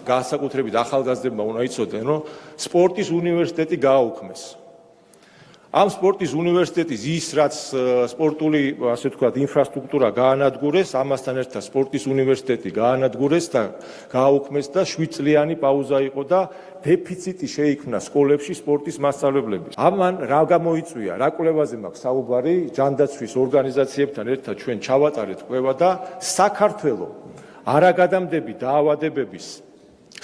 განსაკუთრებით ახალგაზრდებმა უნდა იცოდნენ, რომ სპორტის უნივერსიტეტი გააუქმეს. ამ სპორტის უნივერსიტეტის ის, რაც სპორტული, ასე ვთქვათ, ინფრასტრუქტურა გაანადგურეს, ამასთან ერთად სპორტის უნივერსიტეტი გაანადგურეს და გააუქმეს და 7 წლიანი პაუზა იყო და დეფიციტი შეიქმნა სკოლებში სპორტის მასწავლებლების. ამან რა გამოიწვია, რა კვლევაზე მაქვს საუბარი, ჯანდაცვის ორგანიზაციებთან ერთად ჩვენ ჩავატარეთ კვლევა და საქართველოს არაგადამდები დაავადებების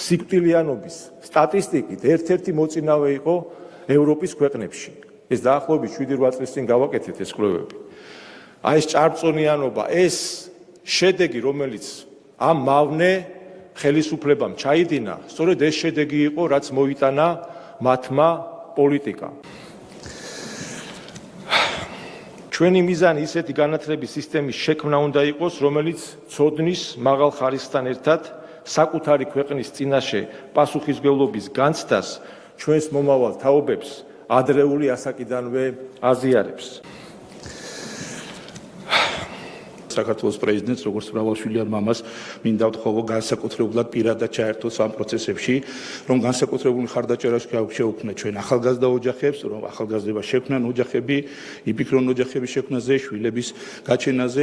სიკვდილიანობის სტატისტიკით ერთ-ერთი მოწინავე იყო ევროპის ქვეყნებში. ეს დაახლოებით 7-8 წლის წინ გავაკეთეთ ეს კვლევები. აი ეს ჭარბწონიანობა, ეს შედეგი, რომელიც ამ მავნე ხელისუფლებამ ჩაიდინა, სწორედ ეს შედეგი იყო, რაც მოიტანა მათმა პოლიტიკამ. ჩვენი მიზანი ისეთი განათლების სისტემის შექმნა უნდა იყოს, რომელიც ცოდნის მაღალ ხარისხთან ერთად საკუთარი ქვეყნის წინაშე პასუხისმგებლობის განცდას ჩვენს მომავალ თაობებს ადრეული ასაკიდანვე აზიარებს. საქართველოს პრეზიდენტს, როგორც მრავალშვილიან მამას, მინდა ვთხოვო განსაკუთრებულად პირადად ჩაერთოს ამ პროცესებში, რომ განსაკუთრებული მხარდაჭერა შეუქმნათ ჩვენ ახალგაზრდა ოჯახებს, რომ ახალგაზრდება შექმნან ოჯახები, იფიქრონ ოჯახების შექმნაზე, შვილების გაჩენაზე.